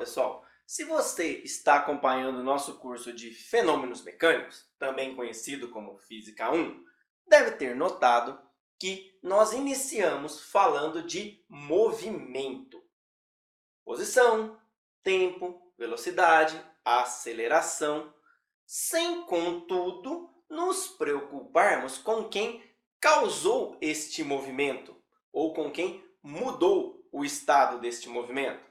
pessoal, se você está acompanhando o nosso curso de Fenômenos Mecânicos, também conhecido como Física 1, deve ter notado que nós iniciamos falando de movimento. Posição, tempo, velocidade, aceleração, sem, contudo, nos preocuparmos com quem causou este movimento ou com quem mudou o estado deste movimento.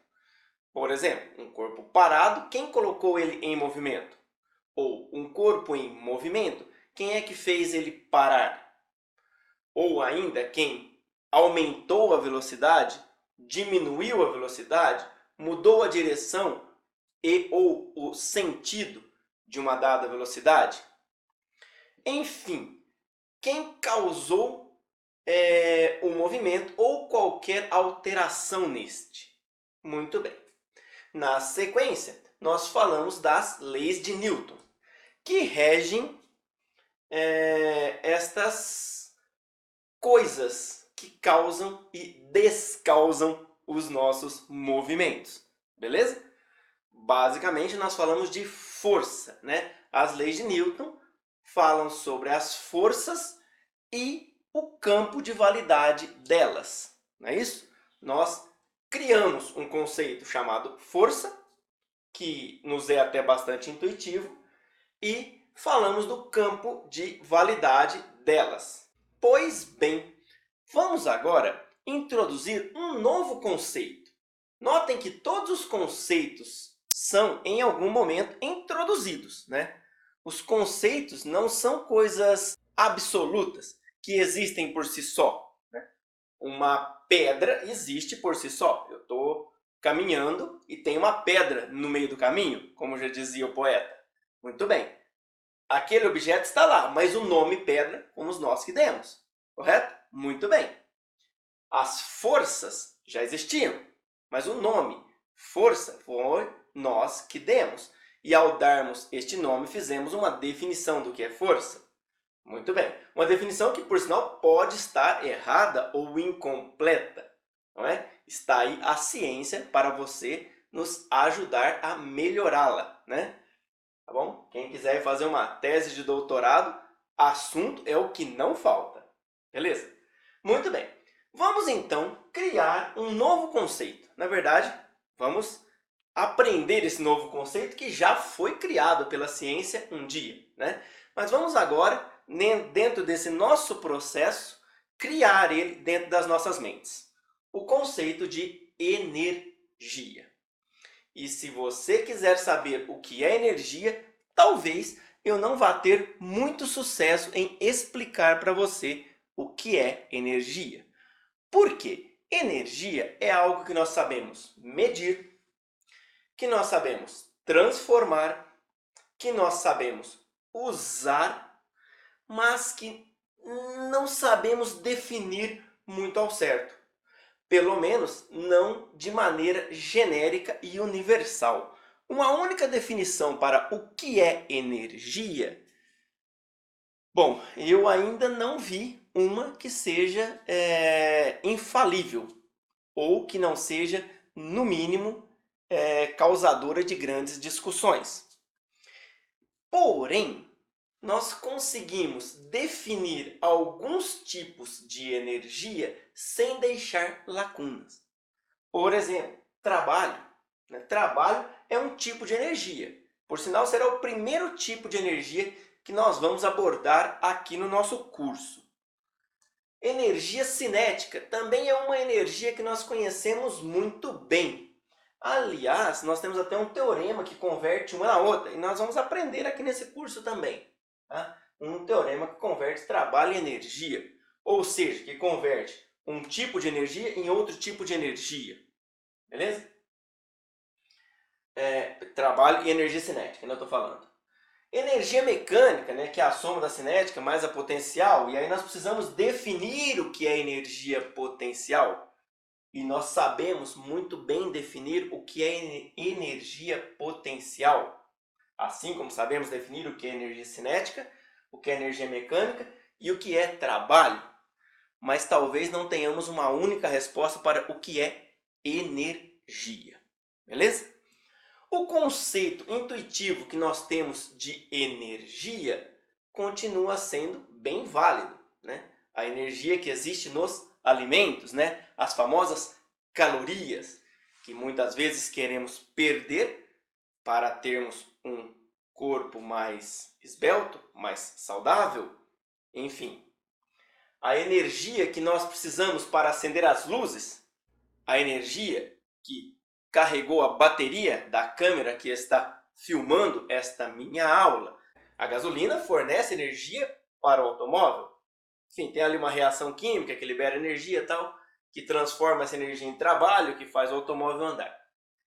Por exemplo, um corpo parado, quem colocou ele em movimento? Ou um corpo em movimento, quem é que fez ele parar? Ou ainda, quem aumentou a velocidade, diminuiu a velocidade, mudou a direção e ou o sentido de uma dada velocidade? Enfim, quem causou o movimento ou qualquer alteração neste? Muito bem. Na sequência, nós falamos das leis de Newton, que regem estas coisas que causam e descausam os nossos movimentos, beleza? Basicamente, nós falamos de força, né? As leis de Newton falam sobre as forças e o campo de validade delas, não é isso? Nós criamos um conceito chamado força, que nos é até bastante intuitivo, e falamos do campo de validade delas. Pois bem, vamos agora introduzir um novo conceito. Notem que todos os conceitos são, em algum momento, introduzidos, né? Os conceitos não são coisas absolutas que existem por si só, né? Uma pedra existe por si só. Eu estou caminhando e tem uma pedra no meio do caminho, como já dizia o poeta. Muito bem. Aquele objeto está lá, mas o nome pedra fomos nós que demos, correto? Muito bem. As forças já existiam, mas o nome força foi nós que demos. E ao darmos este nome, fizemos uma definição do que é força. Muito bem. Uma definição que, por sinal, pode estar errada ou incompleta, não é? Está aí a ciência para você nos ajudar a melhorá-la, né? Tá bom? Quem quiser fazer uma tese de doutorado, assunto é o que não falta. Beleza? Muito bem. Vamos, então, criar um novo conceito. Na verdade, vamos aprender esse novo conceito que já foi criado pela ciência um dia, né? Mas vamos agora, dentro desse nosso processo, criar ele dentro das nossas mentes. O conceito de energia. E se você quiser saber o que é energia, talvez eu não vá ter muito sucesso em explicar para você o que é energia. Por quê? Energia é algo que nós sabemos medir, que nós sabemos transformar, que nós sabemos usar, mas que não sabemos definir muito ao certo. Pelo menos não de maneira genérica e universal. Uma única definição para o que é energia? Bom, eu ainda não vi uma que seja infalível ou que não seja, no mínimo, causadora de grandes discussões. Porém, nós conseguimos definir alguns tipos de energia sem deixar lacunas. Por exemplo, trabalho. Trabalho é um tipo de energia. Por sinal, será o primeiro tipo de energia que nós vamos abordar aqui no nosso curso. Energia cinética também é uma energia que nós conhecemos muito bem. Aliás, nós temos até um teorema que converte uma na outra, e nós vamos aprender aqui nesse curso também. Tá? Um teorema que converte trabalho em energia, ou seja, que converte um tipo de energia em outro tipo de energia. Beleza? Trabalho e energia cinética, eu estou falando. Energia mecânica, né, que é a soma da cinética mais a potencial, e aí nós precisamos definir o que é energia potencial. E nós sabemos muito bem definir o que é energia potencial. Assim como sabemos definir o que é energia cinética, o que é energia mecânica e o que é trabalho. Mas talvez não tenhamos uma única resposta para o que é energia. Beleza? O conceito intuitivo que nós temos de energia continua sendo bem válido, né? A energia que existe nos alimentos, né? As famosas calorias, que muitas vezes queremos perder para termos um corpo mais esbelto, mais saudável, enfim. A energia que nós precisamos para acender as luzes, a energia que carregou a bateria da câmera que está filmando esta minha aula. A gasolina fornece energia para o automóvel. Enfim, tem ali uma reação química que libera energia e tal, que transforma essa energia em trabalho, que faz o automóvel andar.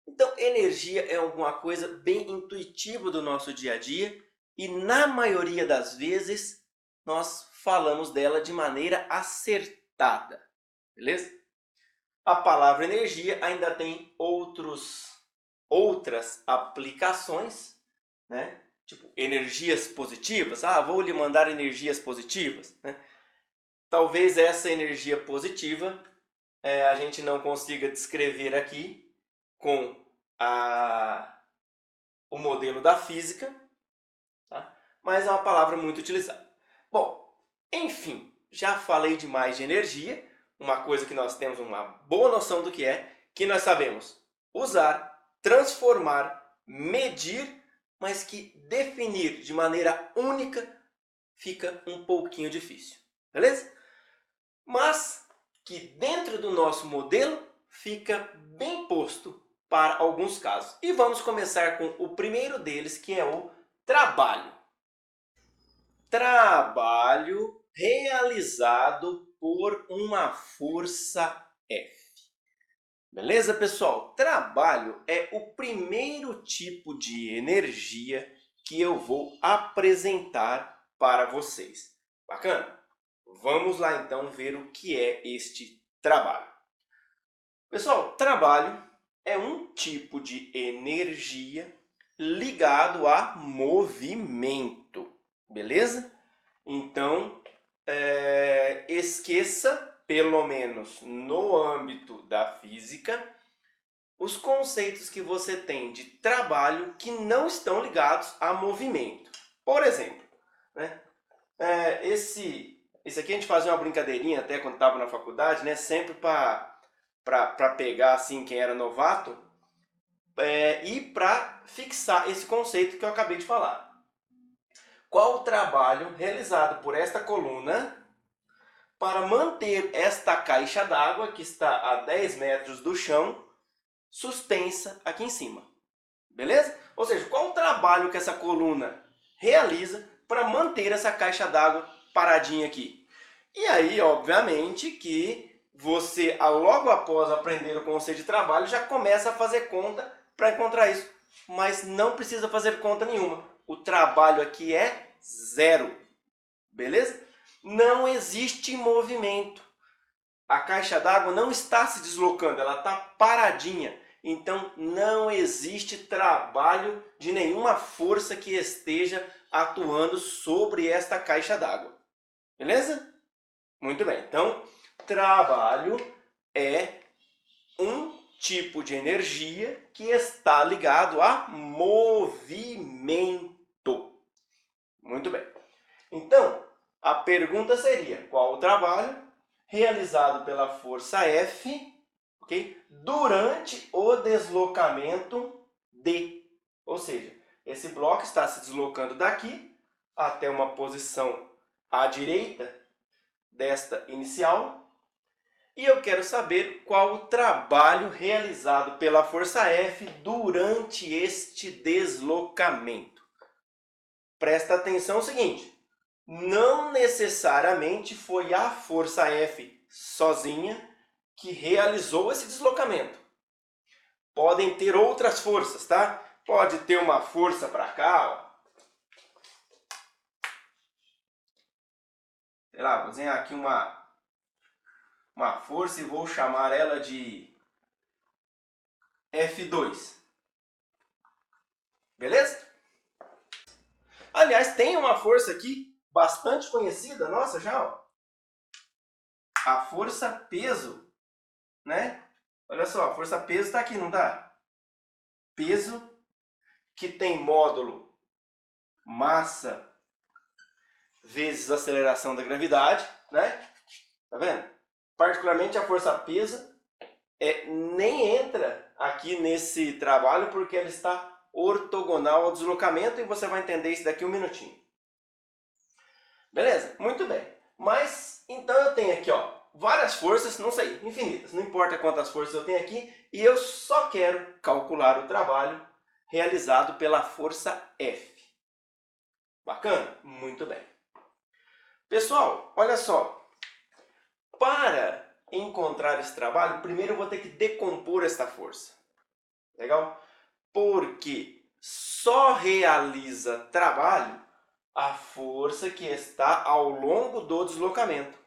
Então, energia é alguma coisa bem intuitiva do nosso dia a dia e, na maioria das vezes, nós falamos dela de maneira acertada, beleza? A palavra energia ainda tem outras aplicações, né? Tipo, energias positivas. Ah, vou lhe mandar energias positivas, né? Talvez essa energia positiva a gente não consiga descrever aqui com o modelo da física, tá? Mas é uma palavra muito utilizada. Bom, enfim, já falei demais de energia, uma coisa que nós temos uma boa noção do que nós sabemos usar, transformar, medir, mas que definir de maneira única fica um pouquinho difícil, beleza? Mas que dentro do nosso modelo fica bem posto para alguns casos. E vamos começar com o primeiro deles, que é o trabalho. Trabalho realizado por uma força F. Beleza, pessoal? Trabalho é o primeiro tipo de energia que eu vou apresentar para vocês. Bacana? Vamos lá então ver o que é este trabalho. Pessoal, trabalho é um tipo de energia ligado a movimento, beleza? Então, esqueça, pelo menos no âmbito da física, os conceitos que você tem de trabalho que não estão ligados a movimento. Por exemplo, né? Esse aqui a gente fazia uma brincadeirinha até quando estava na faculdade, né? Sempre para pegar assim quem era novato e para fixar esse conceito que eu acabei de falar. Qual o trabalho realizado por esta coluna para manter esta caixa d'água, que está a 10 metros do chão, suspensa aqui em cima? Beleza? Ou seja, qual o trabalho que essa coluna realiza para manter essa caixa d'água paradinha aqui? E aí, obviamente, que você, logo após aprender o conceito de trabalho, já começa a fazer conta para encontrar isso. Mas não precisa fazer conta nenhuma. O trabalho aqui é zero. Beleza? Não existe movimento. A caixa d'água não está se deslocando, ela está paradinha. Então não existe trabalho de nenhuma força que esteja atuando sobre esta caixa d'água. Beleza? Muito bem. Então, trabalho é um tipo de energia que está ligado a movimento. Muito bem. Então, a pergunta seria: qual o trabalho realizado pela força F, okay, durante o deslocamento D? Ou seja, esse bloco está se deslocando daqui até uma posição à direita desta inicial, e eu quero saber qual o trabalho realizado pela força F durante este deslocamento. Presta atenção no seguinte: não necessariamente foi a força F sozinha que realizou esse deslocamento. Podem ter outras forças, tá? Pode ter uma força para cá, ó. Sei lá, vou desenhar aqui uma força e vou chamar ela de F2. Beleza? Aliás, tem uma força aqui bastante conhecida, nossa, já, ó. A força peso, né? Olha só, a força peso está aqui, não está? Peso que tem módulo massa vezes aceleração da gravidade, né? Tá vendo? Particularmente a força-peso nem entra aqui nesse trabalho porque ela está ortogonal ao deslocamento e você vai entender isso daqui um minutinho. Beleza? Muito bem. Mas, então eu tenho aqui, ó, várias forças, não sei, infinitas, não importa quantas forças eu tenho aqui, e eu só quero calcular o trabalho realizado pela força F. Bacana? Muito bem. Pessoal, olha só. Para encontrar esse trabalho, primeiro eu vou ter que decompor esta força. Legal? Porque só realiza trabalho a força que está ao longo do deslocamento.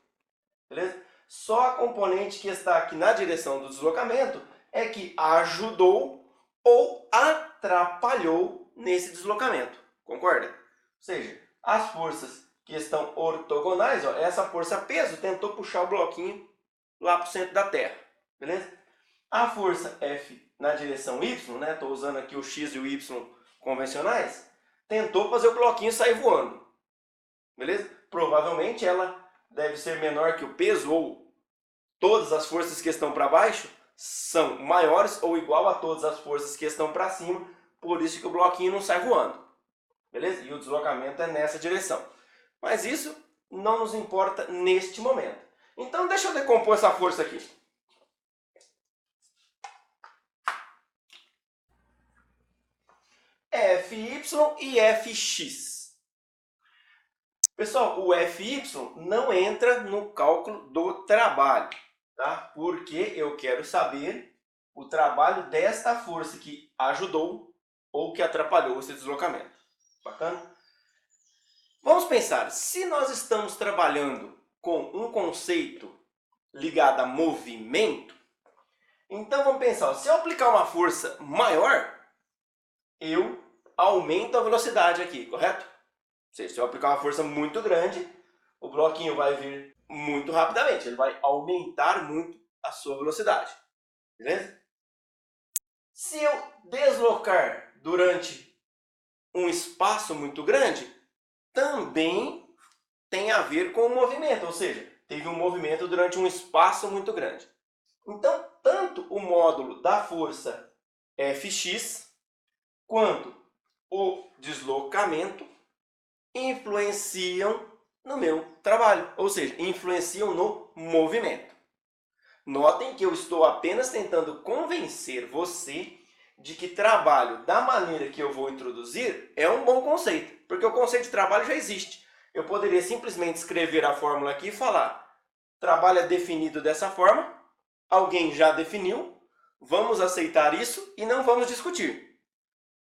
Beleza? Só a componente que está aqui na direção do deslocamento é que ajudou ou atrapalhou nesse deslocamento. Concorda? Ou seja, as forças que estão ortogonais, ó, essa força peso tentou puxar o bloquinho lá para o centro da Terra. Beleza? A força F na direção Y, né? Estou usando aqui o X e o Y convencionais, tentou fazer o bloquinho sair voando. Beleza? Provavelmente ela deve ser menor que o peso, ou todas as forças que estão para baixo são maiores ou igual a todas as forças que estão para cima, por isso que o bloquinho não sai voando. Beleza? E o deslocamento é nessa direção. Mas isso não nos importa neste momento. Então deixa eu decompor essa força aqui. Fy e Fx. Pessoal, o Fy não entra no cálculo do trabalho, tá? Porque eu quero saber o trabalho desta força que ajudou ou que atrapalhou esse deslocamento. Bacana? Vamos pensar, se nós estamos trabalhando com um conceito ligado a movimento, então vamos pensar, se eu aplicar uma força maior, eu aumento a velocidade aqui, correto? Ou seja, se eu aplicar uma força muito grande, o bloquinho vai vir muito rapidamente, ele vai aumentar muito a sua velocidade, beleza? Se eu deslocar durante um espaço muito grande, também tem a ver com o movimento, ou seja, teve um movimento durante um espaço muito grande. Então, tanto o módulo da força Fx quanto o deslocamento influenciam no meu trabalho, ou seja, influenciam no movimento. Notem que eu estou apenas tentando convencer você de que trabalho da maneira que eu vou introduzir é um bom conceito, porque o conceito de trabalho já existe. Eu poderia simplesmente escrever a fórmula aqui e falar: trabalho é definido dessa forma, alguém já definiu, vamos aceitar isso e não vamos discutir.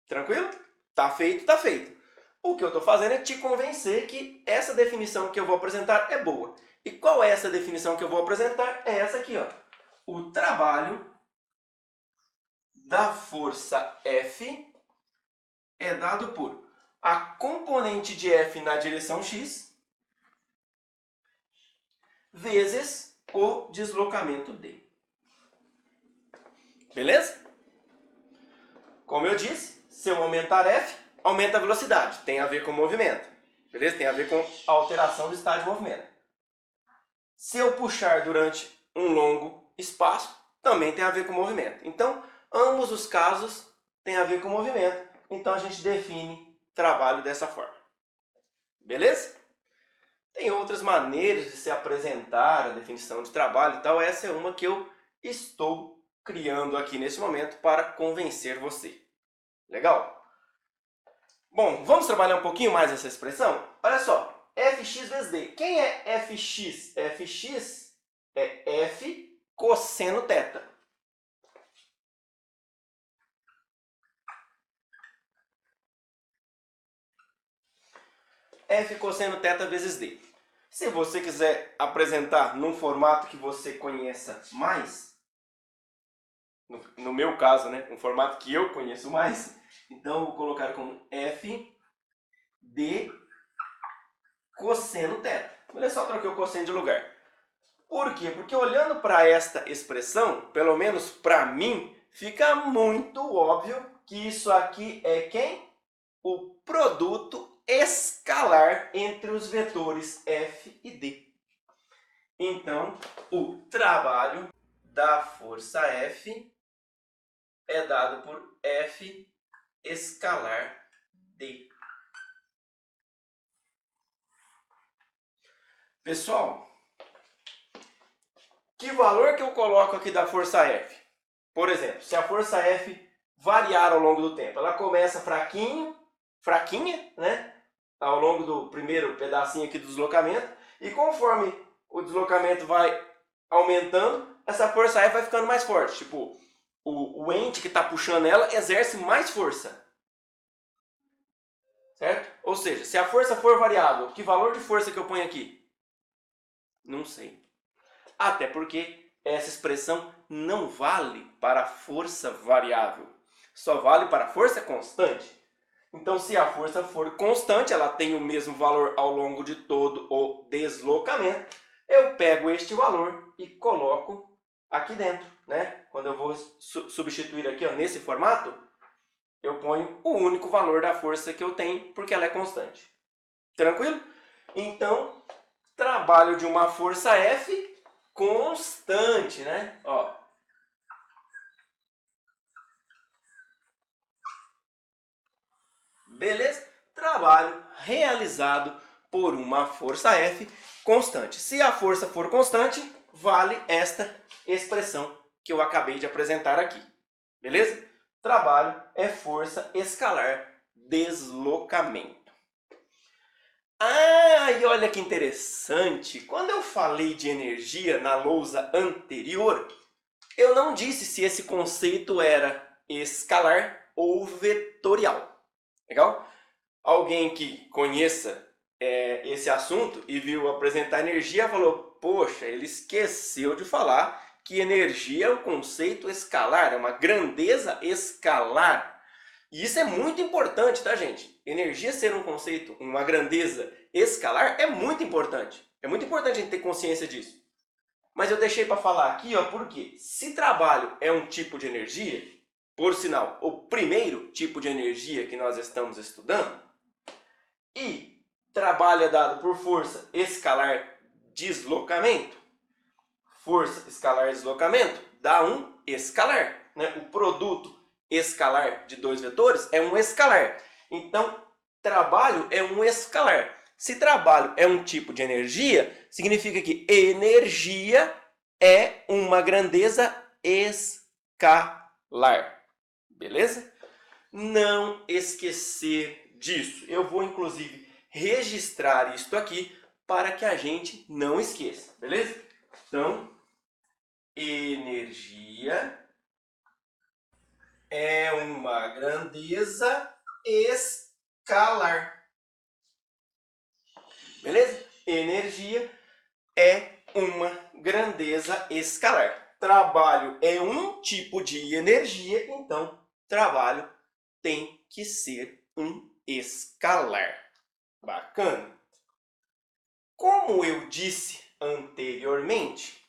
Tranquilo? Tá feito, tá feito. O que eu estou fazendo é te convencer que essa definição que eu vou apresentar é boa. E qual é essa definição que eu vou apresentar? É essa aqui, ó. O trabalho da força F é dado por a componente de F na direção X vezes o deslocamento D. Beleza? Como eu disse, se eu aumentar F, aumenta a velocidade. Tem a ver com movimento. Beleza? Tem a ver com a alteração do estado de movimento. Se eu puxar durante um longo espaço, também tem a ver com movimento. Então, ambos os casos têm a ver com movimento. Então, a gente define trabalho dessa forma. Beleza? Tem outras maneiras de se apresentar a definição de trabalho e tal. Essa é uma que eu estou criando aqui nesse momento para convencer você. Legal? Bom, vamos trabalhar um pouquinho mais essa expressão? Olha só, Fx vezes D. Quem é Fx? Fx é F cosseno θ. F cosseno θ vezes D. Se você quiser apresentar num formato que você conheça mais, no meu caso, né, um formato que eu conheço mais, então eu vou colocar como F de cosseno θ. Olha só, troquei o cosseno de lugar. Por quê? Porque olhando para esta expressão, pelo menos para mim, fica muito óbvio que isso aqui é quem? O produto escalar entre os vetores F e D. Então, o trabalho da força F é dado por F escalar D. Pessoal, que valor que eu coloco aqui da força F? Por exemplo, se a força F variar ao longo do tempo, ela começa fraquinha, né? Ao longo do primeiro pedacinho aqui do deslocamento, e conforme o deslocamento vai aumentando, essa força F vai ficando mais forte. Tipo, o ente que está puxando ela exerce mais força. Certo? Ou seja, se a força for variável, que valor de força que eu ponho aqui? Não sei. Até porque essa expressão não vale para a força variável. Só vale para a força constante. Então, se a força for constante, ela tem o mesmo valor ao longo de todo o deslocamento, eu pego este valor e coloco aqui dentro, né? Quando eu vou substituir aqui, ó, nesse formato, eu ponho o único valor da força que eu tenho, porque ela é constante. Tranquilo? Então, trabalho de uma força F constante, né? Ó. Beleza? Trabalho realizado por uma força F constante. Se a força for constante, vale esta expressão que eu acabei de apresentar aqui. Beleza? Trabalho é força escalar deslocamento. Ah, e olha que interessante, quando eu falei de energia na lousa anterior, eu não disse se esse conceito era escalar ou vetorial. Legal? Alguém que conheça esse assunto e viu apresentar energia falou, poxa, ele esqueceu de falar que energia é um conceito escalar, é uma grandeza escalar. E isso é muito importante, tá, gente? Energia ser um conceito, uma grandeza escalar é muito importante. É muito importante a gente ter consciência disso. Mas eu deixei para falar aqui, ó, porque se trabalho é um tipo de energia, por sinal, o primeiro tipo de energia que nós estamos estudando, e trabalho é dado por força escalar deslocamento, força escalar deslocamento dá um escalar, né? O produto escalar de dois vetores é um escalar. Então, trabalho é um escalar. Se trabalho é um tipo de energia, significa que energia é uma grandeza escalar. Beleza? Não esquecer disso. Eu vou, inclusive, registrar isto aqui para que a gente não esqueça. Beleza? Então, energia é uma grandeza escalar. Beleza? Energia é uma grandeza escalar. Trabalho é um tipo de energia, então trabalho tem que ser um escalar. Bacana? Como eu disse anteriormente,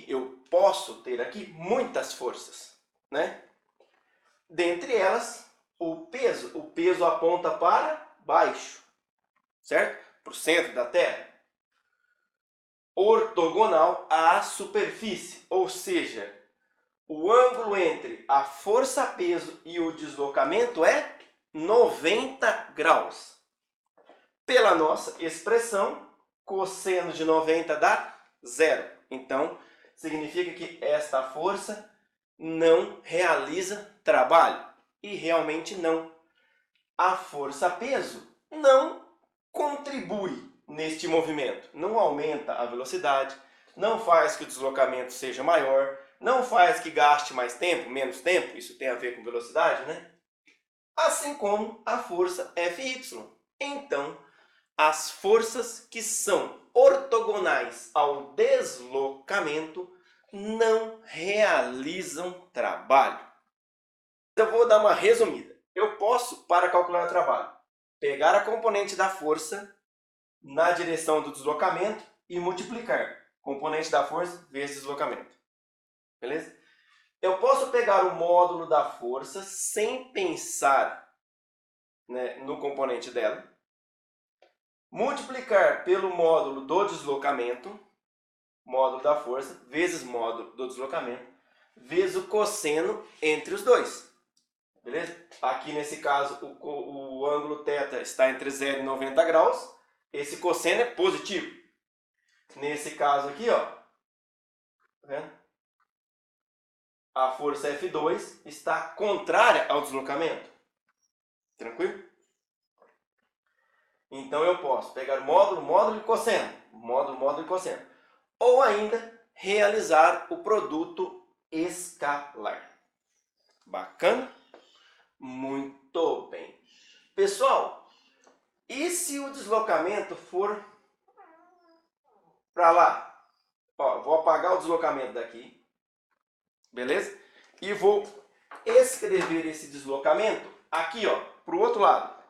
eu posso ter aqui muitas forças, né? Dentre elas, o peso. O peso aponta para baixo, certo? Para o centro da Terra. Ortogonal à superfície, ou seja, o ângulo entre a força-peso e o deslocamento é 90 graus. Pela nossa expressão, cosseno de 90 dá 0. Então, significa que esta força não realiza trabalho. E realmente não. A força-peso não contribui neste movimento. Não aumenta a velocidade, não faz que o deslocamento seja maior, não faz que gaste mais tempo, menos tempo. Isso tem a ver com velocidade, né? Assim como a força Fy. Então, as forças que são ortogonais ao deslocamento não realizam trabalho. Eu vou dar uma resumida. Eu posso, para calcular o trabalho, pegar a componente da força na direção do deslocamento e multiplicar componente da força vezes deslocamento. Beleza? Eu posso pegar o módulo da força sem pensar, né, no componente dela, multiplicar pelo módulo do deslocamento, módulo da força, vezes módulo do deslocamento, vezes o cosseno entre os dois. Beleza? Aqui nesse caso o ângulo θ está entre 0 e 90 graus, esse cosseno é positivo. Nesse caso aqui, ó, tá vendo? A força F2 está contrária ao deslocamento. Tranquilo? Então eu posso pegar módulo, módulo e cosseno. Módulo, módulo e cosseno. Ou ainda realizar o produto escalar. Bacana? Muito bem. Pessoal, e se o deslocamento for para lá? Ó, vou apagar o deslocamento daqui. Beleza? E vou escrever esse deslocamento aqui, ó, para o outro lado.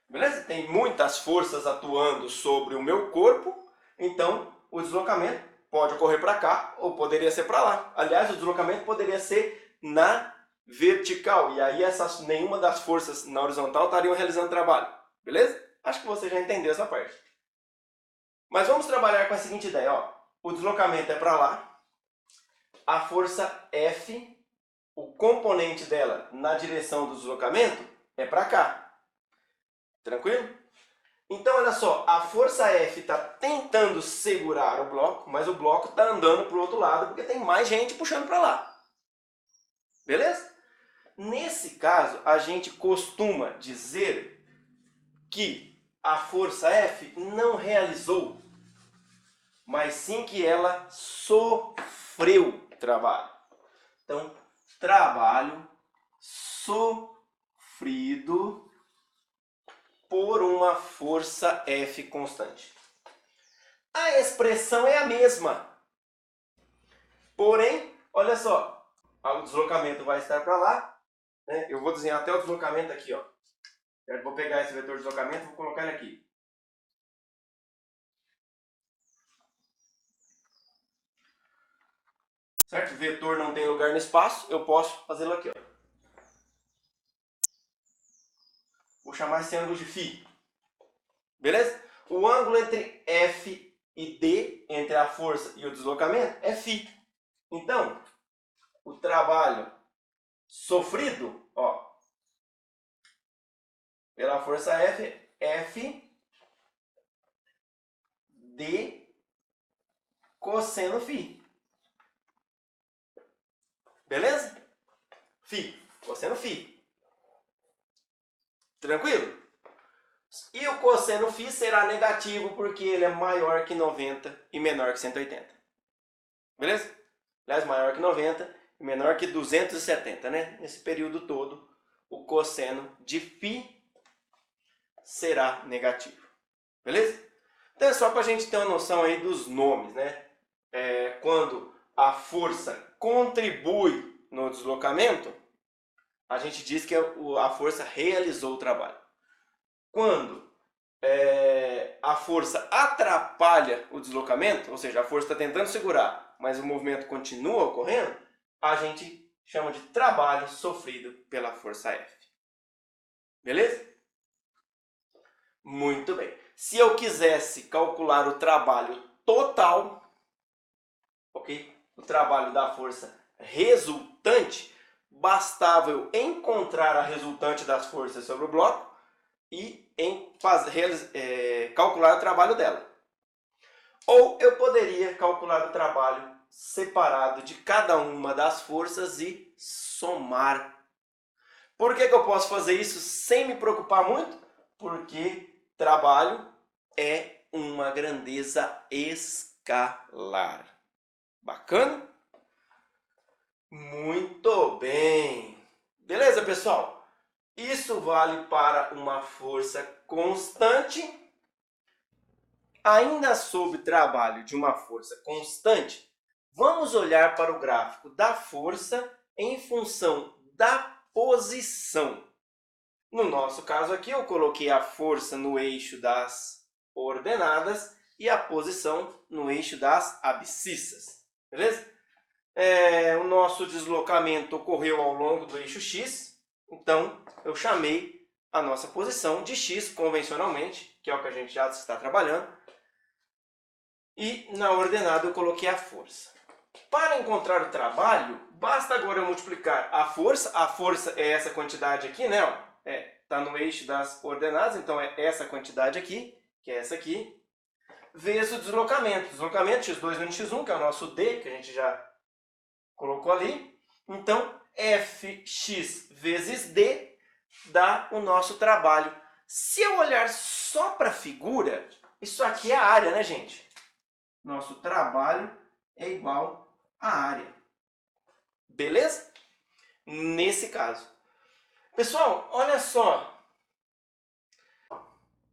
Beleza? Tem muitas forças atuando sobre o meu corpo, então o deslocamento pode ocorrer para cá ou poderia ser para lá. Aliás, o deslocamento poderia ser na vertical, e aí nenhuma das forças na horizontal estariam realizando trabalho. Beleza? Acho que você já entendeu essa parte. Mas vamos trabalhar com a seguinte ideia, ó. O deslocamento é para lá, a força F, o componente dela na direção do deslocamento é para cá. Tranquilo? Então, olha só, a força F está tentando segurar o bloco, mas o bloco está andando para o outro lado porque tem mais gente puxando para lá. Beleza? Nesse caso, a gente costuma dizer que a força F não realizou, mas sim que ela sofreu trabalho. Então, trabalho sofrido por uma força F constante. A expressão é a mesma. Porém, olha só, o deslocamento vai estar para lá, né? Eu vou desenhar até o deslocamento aqui, ó. Eu vou pegar esse vetor de deslocamento e vou colocar ele aqui. Certo? O vetor não tem lugar no espaço, eu posso fazê-lo aqui, ó. Vou chamar esse ângulo de φ. Beleza? O ângulo entre F e D, entre a força e o deslocamento, é φ. Então, o trabalho sofrido, ó, pela força F, F D cosseno φ. Beleza? Φ, cosseno φ. Tranquilo? E o cosseno φ será negativo porque ele é maior que 90 e menor que 180. Beleza? Aliás, maior que 90 e menor que 270, né? Nesse período todo, o cosseno de φ será negativo. Beleza? Então é só para a gente ter uma noção aí dos nomes, né? Quando a força contribui no deslocamento, a gente diz que a força realizou o trabalho. Quando a força atrapalha o deslocamento, ou seja, a força está tentando segurar, mas o movimento continua ocorrendo, a gente chama de trabalho sofrido pela força F. Beleza? Muito bem. Se eu quisesse calcular o trabalho total, ok? O trabalho da força resultante, bastava eu encontrar a resultante das forças sobre o bloco e calcular o trabalho dela. Ou eu poderia calcular o trabalho separado de cada uma das forças e somar. Por que eu posso fazer isso sem me preocupar muito? Porque trabalho é uma grandeza escalar. Bacana? Muito bem. Beleza, pessoal? Isso vale para uma força constante. Ainda sob trabalho de uma força constante, vamos olhar para o gráfico da força em função da posição. No nosso caso aqui, eu coloquei a força no eixo das ordenadas e a posição no eixo das abscissas, beleza? O nosso deslocamento ocorreu ao longo do eixo X, então eu chamei a nossa posição de X convencionalmente, que é o que a gente já está trabalhando, e na ordenada eu coloquei a força. Para encontrar o trabalho, basta agora eu multiplicar a força é essa quantidade aqui, né? Está no eixo das ordenadas, então é essa quantidade aqui, que é essa aqui, vezes o deslocamento. Deslocamento x2 menos x1, que é o nosso D, que a gente já colocou ali. Então, Fx vezes D dá o nosso trabalho. Se eu olhar só para a figura, isso aqui é a área, né, gente? Nosso trabalho é igual à área. Beleza? Nesse caso. Pessoal, olha só.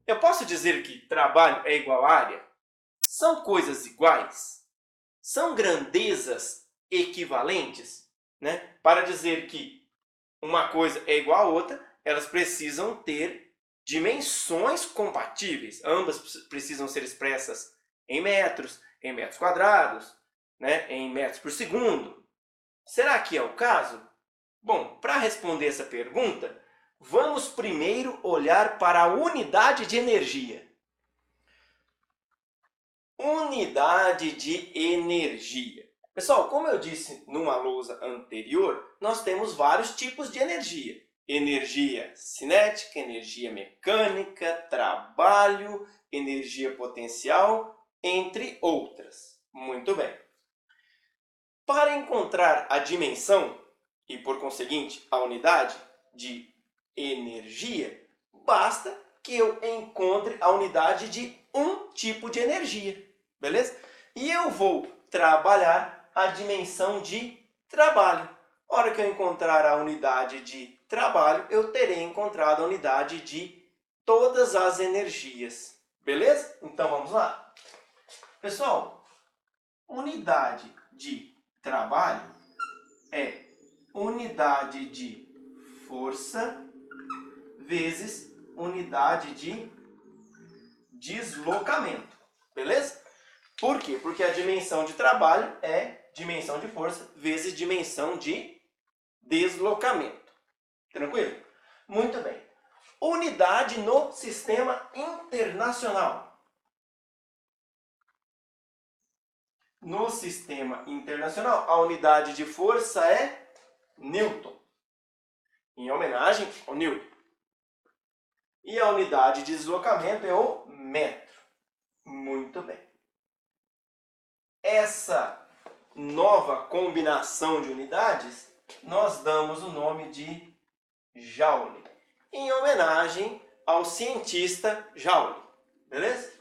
Eu posso dizer que trabalho é igual à área? São coisas iguais? São grandezas equivalentes? Né? Para dizer que uma coisa é igual a outra, elas precisam ter dimensões compatíveis. Ambas precisam ser expressas em metros quadrados, né? Em metros por segundo. Será que é o caso? Bom, para responder essa pergunta, vamos primeiro olhar para a unidade de energia. Unidade de energia. Pessoal, como eu disse numa lousa anterior, nós temos vários tipos de energia. Energia cinética, energia mecânica, trabalho, energia potencial, entre outras. Muito bem. Para encontrar a dimensão, e por conseguinte a unidade de energia, basta que eu encontre a unidade de um tipo de energia, beleza? E eu vou trabalhar a dimensão de trabalho. A hora que eu encontrar a unidade de trabalho, eu terei encontrado a unidade de todas as energias, beleza? Então vamos lá. Pessoal, unidade de trabalho é unidade de força vezes unidade de deslocamento, beleza? Por quê? Porque a dimensão de trabalho é dimensão de força vezes dimensão de deslocamento. Tranquilo? Muito bem. Unidade no sistema internacional. No sistema internacional, a unidade de força é Newton, em homenagem ao Newton. E a unidade de deslocamento é o metro. Muito bem. Essa nova combinação de unidades, nós damos o nome de Joule, em homenagem ao cientista Joule. Beleza?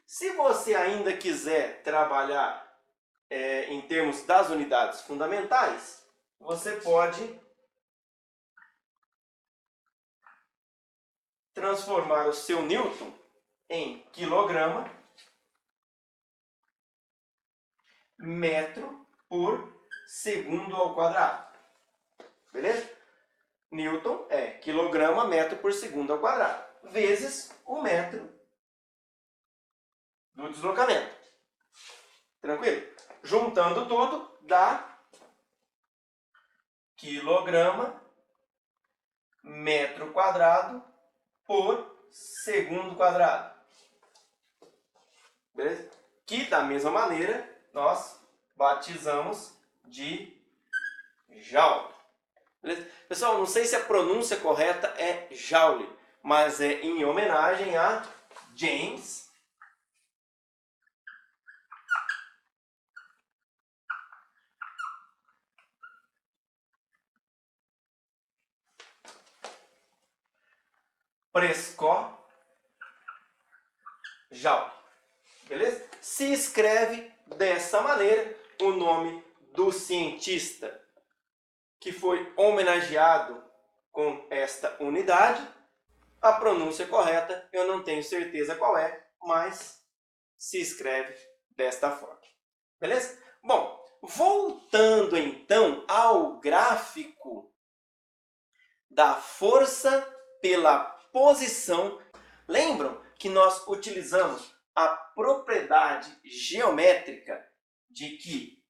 Se você ainda quiser trabalhar em termos das unidades fundamentais, você pode transformar o seu Newton em quilograma, metro por segundo ao quadrado. Beleza? Newton é quilograma, metro por segundo ao quadrado, vezes o metro do deslocamento. Tranquilo? Juntando tudo, dá quilograma, metro quadrado por segundo quadrado. Beleza? Que, da mesma maneira, nós batizamos de Joule. Beleza? Pessoal, não sei se a pronúncia correta é Joule, mas é em homenagem a James Prescott Joule. Beleza? Se escreve dessa maneira o nome do cientista que foi homenageado com esta unidade. A pronúncia correta eu não tenho certeza qual é, mas se escreve desta forma. Beleza? Bom, voltando então ao gráfico da força pela posição. Lembram que nós utilizamos a propriedade geométrica de que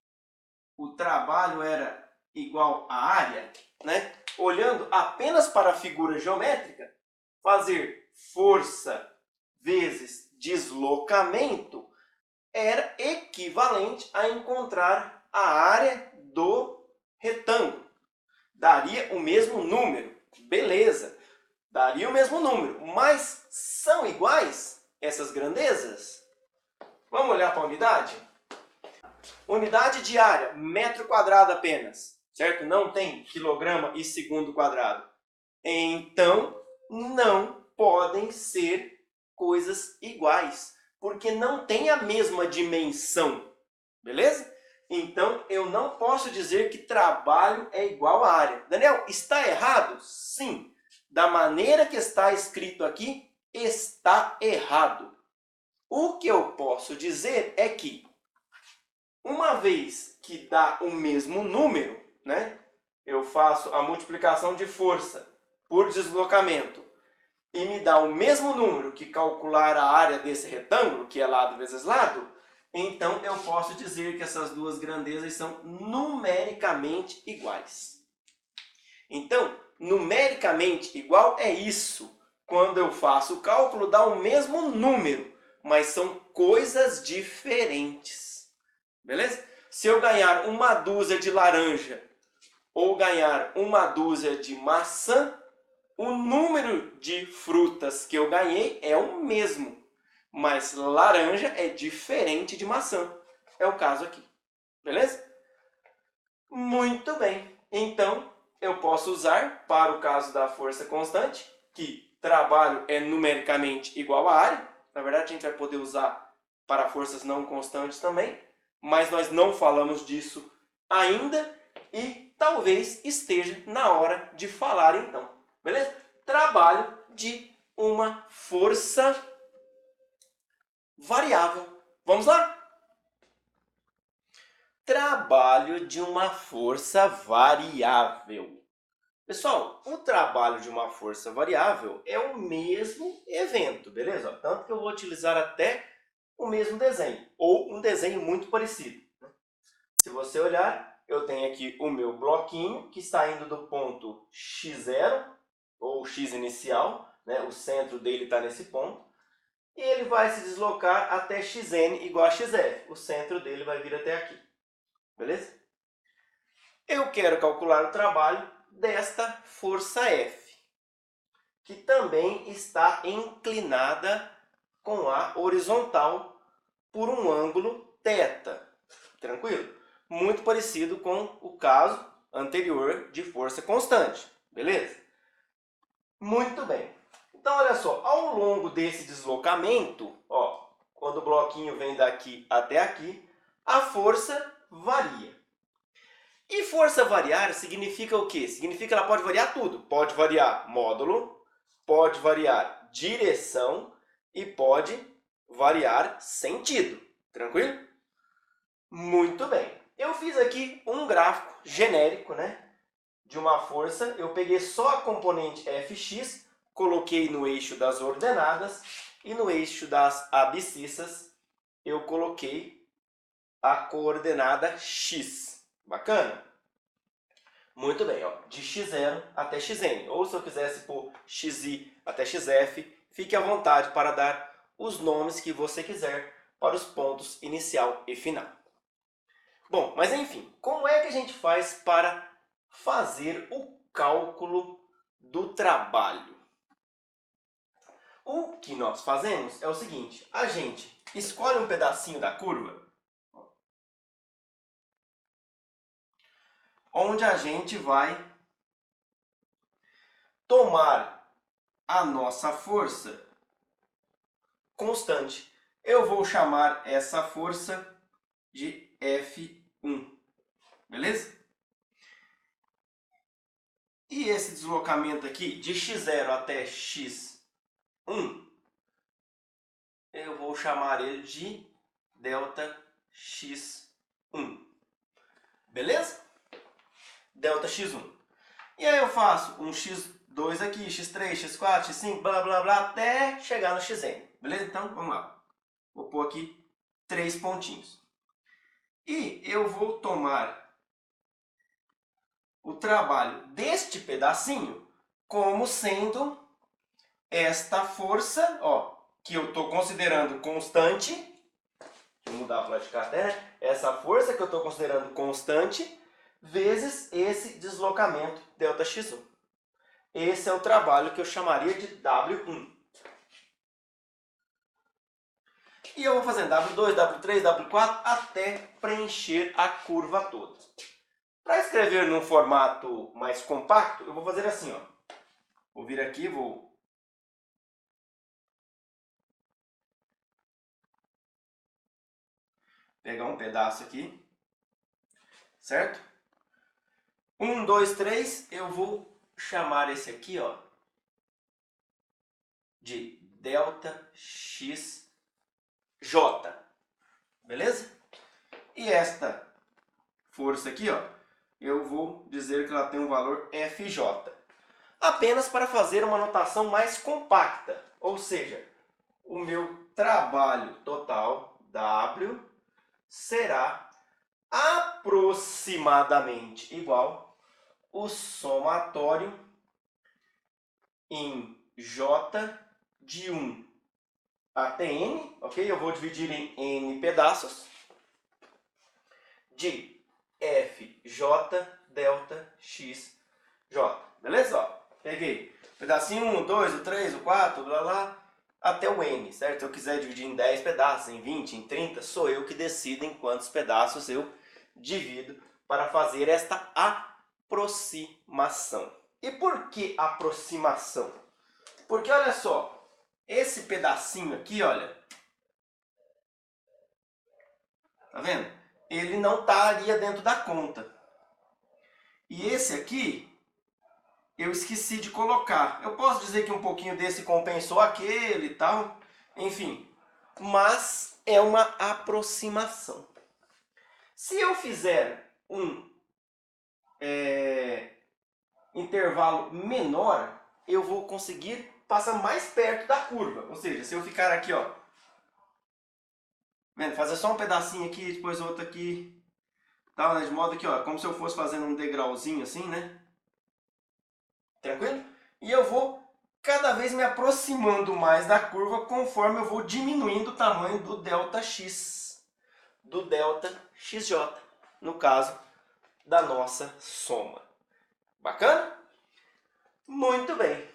o trabalho era igual à área, né? Olhando apenas para a figura geométrica, fazer força vezes deslocamento era equivalente a encontrar a área do retângulo. Daria o mesmo número, beleza, daria o mesmo número, mas são iguais essas grandezas? Vamos olhar para a unidade? Unidade de área, metro quadrado apenas, certo? Não tem quilograma e segundo quadrado. Então, não podem ser coisas iguais, porque não tem a mesma dimensão, beleza? Então, eu não posso dizer que trabalho é igual a área. Daniel, está errado? Sim. Da maneira que está escrito aqui, está errado. O que eu posso dizer é que, uma vez que dá o mesmo número, né, eu faço a multiplicação de força por deslocamento e me dá o mesmo número que calcular a área desse retângulo, que é lado vezes lado, então eu posso dizer que essas duas grandezas são numericamente iguais. Então, numericamente igual é isso. Quando eu faço o cálculo, dá o mesmo número, mas são coisas diferentes. Beleza? Se eu ganhar uma dúzia de laranja ou ganhar uma dúzia de maçã, o número de frutas que eu ganhei é o mesmo, mas laranja é diferente de maçã. É o caso aqui. Beleza? Muito bem. Então, eu posso usar, para o caso da força constante, que trabalho é numericamente igual à área. Na verdade, a gente vai poder usar para forças não constantes também, mas nós não falamos disso ainda e talvez esteja na hora de falar então. Beleza? Trabalho de uma força variável. Vamos lá? Trabalho de uma força variável. Pessoal, o trabalho de uma força variável é o mesmo evento, beleza? Tanto que eu vou utilizar até o mesmo desenho, ou um desenho muito parecido. Se você olhar, eu tenho aqui o meu bloquinho, que está indo do ponto x0, ou x inicial, né? O centro dele está nesse ponto, e ele vai se deslocar até xn igual a xf. O centro dele vai vir até aqui. Beleza? Eu quero calcular o trabalho desta força F, que também está inclinada com a horizontal por um ângulo θ. Tranquilo? Muito parecido com o caso anterior de força constante. Beleza? Muito bem. Então, olha só, ao longo desse deslocamento, ó, quando o bloquinho vem daqui até aqui, a força varia. E força variar significa o quê? Significa que ela pode variar tudo. Pode variar módulo, pode variar direção e pode variar sentido. Tranquilo? Muito bem. Eu fiz aqui um gráfico genérico, né, de uma força. Eu peguei só a componente Fx, coloquei no eixo das ordenadas e no eixo das abscissas eu coloquei a coordenada x. Bacana? Muito bem, ó, de x0 até xn. Ou se eu quisesse pôr xi até xf, fique à vontade para dar os nomes que você quiser para os pontos inicial e final. Bom, mas enfim, como é que a gente faz para fazer o cálculo do trabalho? O que nós fazemos é o seguinte, a gente escolhe um pedacinho da curva onde a gente vai tomar a nossa força constante. Eu vou chamar essa força de F1, beleza? E esse deslocamento aqui, de x0 até x1, eu vou chamar ele de ΔX1, beleza? ΔX1. E aí eu faço um x 2 aqui, x3, x4, x5, blá, blá, blá, até chegar no xn. Beleza? Então, vamos lá. Vou pôr aqui 3 pontinhos. E eu vou tomar o trabalho deste pedacinho como sendo esta força, ó, que eu estou considerando constante. Deixa eu mudar para lá de cá até, né? Essa força que eu estou considerando constante, vezes esse deslocamento ΔX1. Esse é o trabalho que eu chamaria de W1. E eu vou fazendo W2, W3, W4 até preencher a curva toda. Para escrever num formato mais compacto, eu vou fazer assim, ó. Vou vir aqui, vou pegar um pedaço aqui, certo? 1, 2, 3, eu vou chamar esse aqui, ó, de ΔXJ, beleza? E esta força aqui, ó, eu vou dizer que ela tem um valor FJ. Apenas para fazer uma notação mais compacta, ou seja, o meu trabalho total, W, será aproximadamente igual o somatório em J de 1 até N, ok? Eu vou dividir em N pedaços de FJ ΔXJ, beleza? Ó, peguei o pedacinho 1, o 2, o 3, o 4, blá blá, até o N, certo? Se eu quiser dividir em 10 pedaços, em 20, em 30, sou eu que decido em quantos pedaços eu divido para fazer esta aproximação. E por que aproximação? Porque olha só, esse pedacinho aqui, olha, tá vendo? Ele não estaria dentro da conta. E esse aqui, eu esqueci de colocar. Eu posso dizer que um pouquinho desse compensou aquele e tal, enfim. Mas é uma aproximação. Se eu fizer um intervalo menor, eu vou conseguir passar mais perto da curva. Ou seja, se eu ficar aqui, ó, vendo, fazer só um pedacinho aqui, depois outro aqui, tal, né? De modo que, ó, como se eu fosse fazendo um degrauzinho assim, né? Tranquilo? E eu vou cada vez me aproximando mais da curva conforme eu vou diminuindo o tamanho do ΔX, do ΔXJ, no caso da nossa soma. Bacana? Muito bem.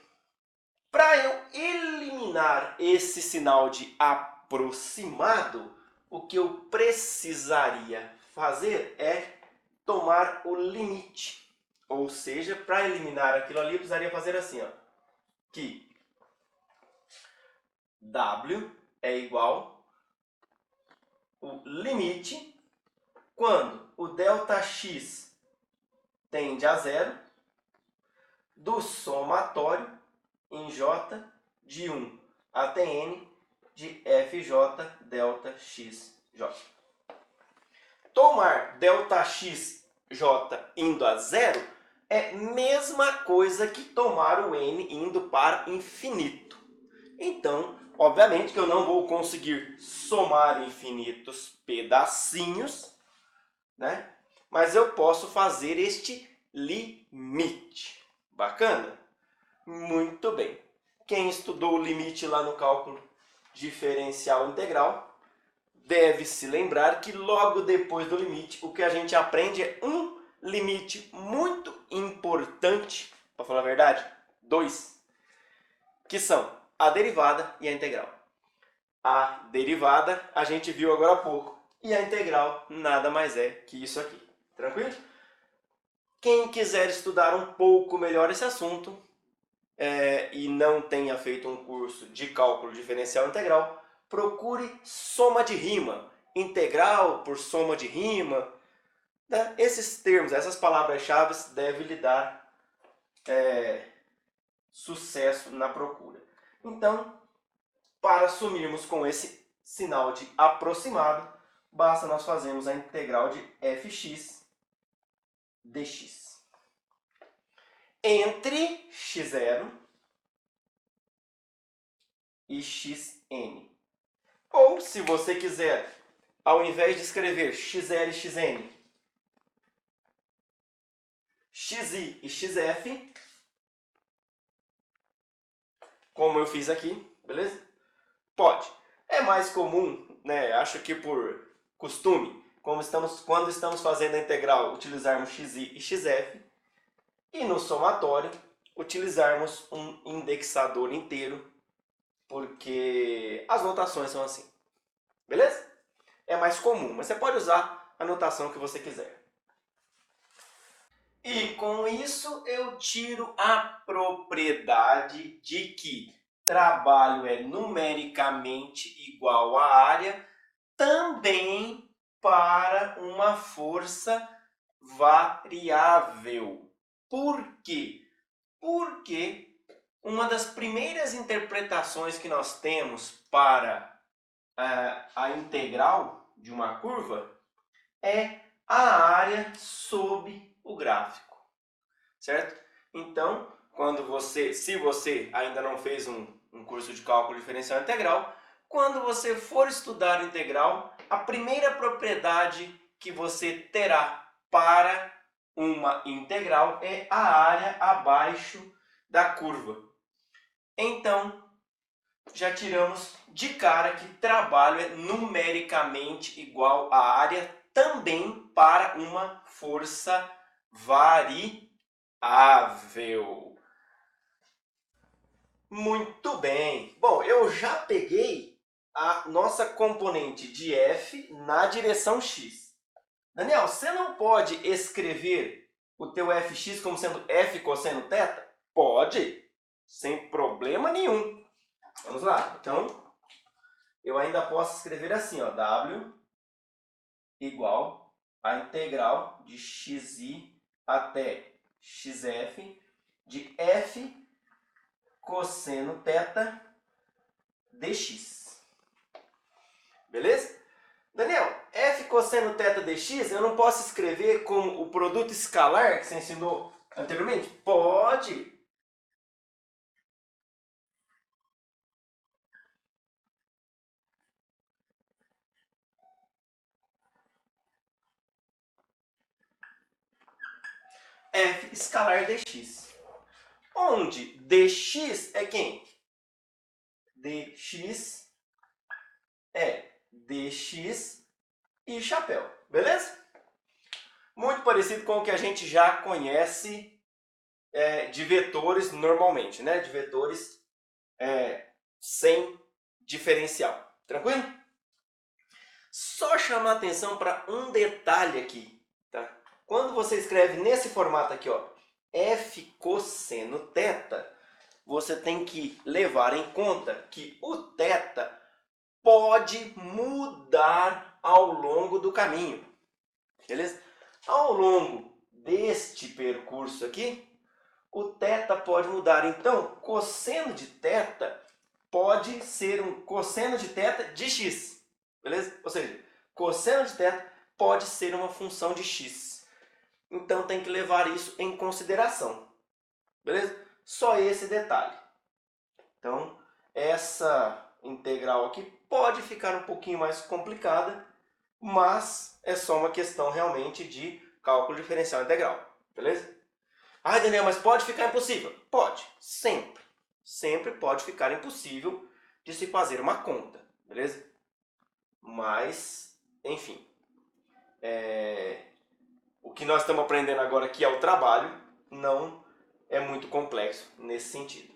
Para eu eliminar esse sinal de aproximado, o que eu precisaria fazer é tomar o limite. Ou seja, para eliminar aquilo ali, eu precisaria fazer assim, ó, que W é igual o limite quando o ΔX tende a zero do somatório em J de 1 até N de FJ ΔXJ. Tomar ΔXJ indo a zero é a mesma coisa que tomar o N indo para infinito. Então, obviamente que eu não vou conseguir somar infinitos pedacinhos, né? Mas eu posso fazer este limite. Bacana? Muito bem. Quem estudou o limite lá no cálculo diferencial integral deve se lembrar que logo depois do limite o que a gente aprende é um limite muito importante, para falar a verdade, dois, que são a derivada e a integral. A derivada a gente viu agora há pouco e a integral nada mais é que isso aqui. Tranquilo? Quem quiser estudar um pouco melhor esse assunto e não tenha feito um curso de cálculo diferencial integral, procure soma de rima, integral por soma de rima. Né? Esses termos, essas palavras-chave devem lhe dar sucesso na procura. Então, para sumirmos com esse sinal de aproximado, basta nós fazermos a integral de fx dx. entre x0 e xn. Ou, se você quiser, ao invés de escrever x0 e xn, xi e xf, como eu fiz aqui, beleza? Pode. É mais comum, né? Acho que por costume, quando estamos fazendo a integral, utilizarmos xi e xf, e no somatório, utilizarmos um indexador inteiro, porque as notações são assim. Beleza? É mais comum, mas você pode usar a notação que você quiser. E com isso eu tiro a propriedade de que trabalho é numericamente igual à área também para uma força variável. Por quê? Porque uma das primeiras interpretações que nós temos para a integral de uma curva é a área sob o gráfico, certo? Então, se você ainda não fez um curso de cálculo diferencial integral, quando você for estudar integral, a primeira propriedade que você terá para uma integral é a área abaixo da curva. Então, já tiramos de cara que trabalho é numericamente igual à área também para uma força variável. Muito bem. Bom, eu já peguei a nossa componente de f na direção x. Daniel, você não pode escrever o teu fx como sendo f cosseno θ? Pode, sem problema nenhum. Vamos lá. Então, eu ainda posso escrever assim, ó, w igual a integral de xi até xf de f cosseno θ dx. Beleza? Daniel, f cosseno θ dx eu não posso escrever como o produto escalar que você ensinou anteriormente? Pode! F escalar dx. Onde dx é quem? Dx é dx e chapéu, beleza? Muito parecido com o que a gente já conhece de vetores normalmente, né? De vetores sem diferencial. Tranquilo? Só chamar atenção para um detalhe aqui, tá? Quando você escreve nesse formato aqui, ó, f cosseno θ, você tem que levar em conta que o θ pode mudar ao longo do caminho, beleza? Ao longo deste percurso aqui, o θ pode mudar. Então, cosseno de θ pode ser um cosseno de θ de x, beleza? Ou seja, cosseno de θ pode ser uma função de x. Então, tem que levar isso em consideração, beleza? Só esse detalhe. Então, essa integral aqui pode ficar um pouquinho mais complicada, mas é só uma questão realmente de cálculo diferencial integral, beleza? Ah, Daniel, mas pode ficar impossível? Pode, sempre. Sempre pode ficar impossível de se fazer uma conta, beleza? Mas, enfim, o que nós estamos aprendendo agora que é o trabalho não é muito complexo nesse sentido.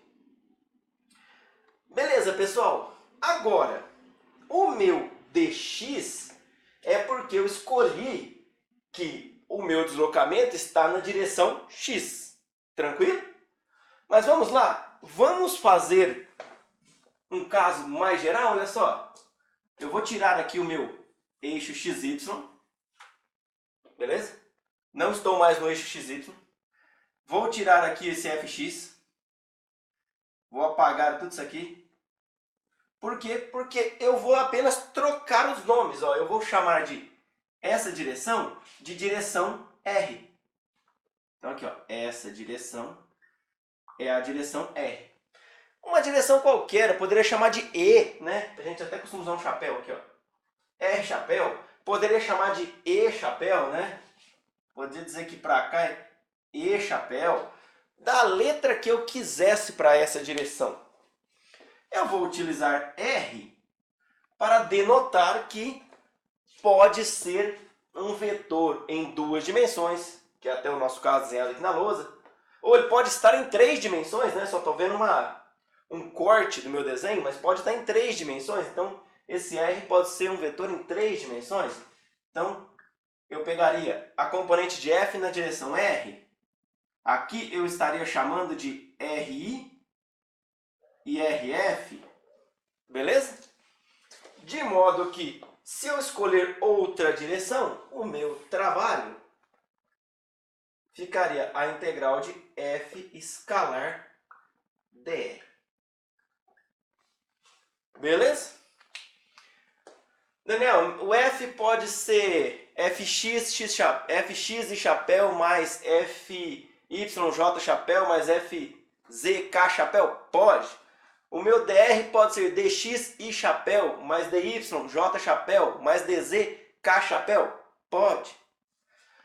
Beleza, pessoal? Agora, o meu dx é porque eu escolhi que o meu deslocamento está na direção x. Tranquilo? Mas vamos lá. Vamos fazer um caso mais geral. Olha só. Eu vou tirar aqui o meu eixo xy. Beleza? Não estou mais no eixo xy. Vou tirar aqui esse fx. Vou apagar tudo isso aqui. Por quê? Porque eu vou apenas trocar os nomes. Ó. Eu vou chamar de essa direção de direção R. Então aqui, ó, essa direção é a direção R. Uma direção qualquer, eu poderia chamar de E, né? A gente até costuma usar um chapéu aqui, ó. R chapéu. Poderia chamar de E chapéu, né? Poderia dizer que para cá é E chapéu. Da letra que eu quisesse para essa direção. Eu vou utilizar R para denotar que pode ser um vetor em 2 dimensões, que é até o nosso caso desenhado aqui na lousa, ou ele pode estar em 3 dimensões, né? Só estou vendo um corte do meu desenho, mas pode estar em 3 dimensões. Então, esse R pode ser um vetor em 3 dimensões. Então, eu pegaria a componente de F na direção R. Aqui eu estaria chamando de RI e RF. Beleza? De modo que, se eu escolher outra direção, o meu trabalho ficaria a integral de F escalar dr. Beleza? Daniel, o F pode ser fx e chapéu mais fyj chapéu mais fzk chapéu? Pode. O meu dr pode ser dx e chapéu mais dy j chapéu mais dz k chapéu? Pode.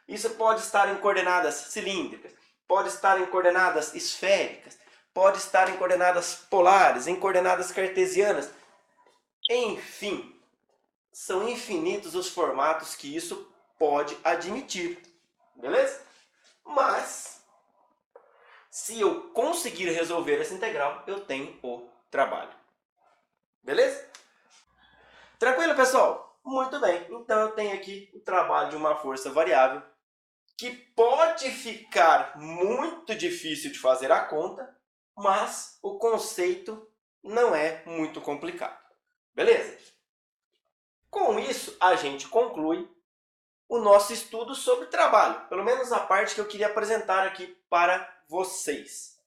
Isso pode estar em coordenadas cilíndricas, pode estar em coordenadas esféricas, pode estar em coordenadas polares, em coordenadas cartesianas. Enfim, são infinitos os formatos que isso pode admitir. Beleza? Mas, se eu conseguir resolver essa integral, eu tenho o trabalho. Beleza? Tranquilo, pessoal? Muito bem. Então, eu tenho aqui o trabalho de uma força variável que pode ficar muito difícil de fazer a conta, mas o conceito não é muito complicado. Beleza? Com isso, a gente conclui o nosso estudo sobre trabalho, pelo menos a parte que eu queria apresentar aqui para vocês.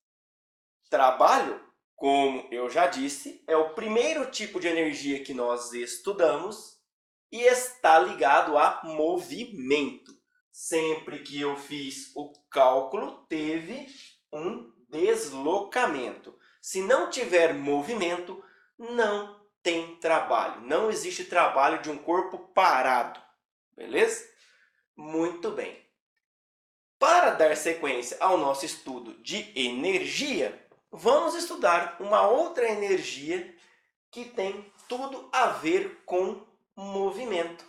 Trabalho, como eu já disse, é o primeiro tipo de energia que nós estudamos e está ligado a movimento. Sempre que eu fiz o cálculo, teve um deslocamento. Se não tiver movimento, não tem trabalho. Não existe trabalho de um corpo parado. Beleza? Muito bem. Para dar sequência ao nosso estudo de energia, vamos estudar uma outra energia que tem tudo a ver com movimento.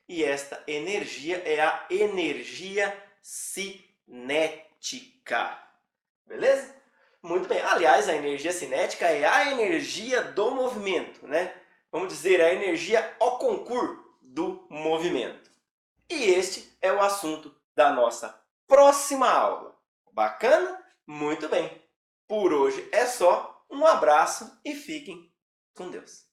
E esta energia é a energia cinética. Beleza? Muito bem. Aliás, a energia cinética é a energia do movimento, né? Vamos dizer, a energia au concurso do movimento. E este é o assunto da nossa próxima aula. Bacana? Muito bem. Por hoje é só. Um abraço e fiquem com Deus.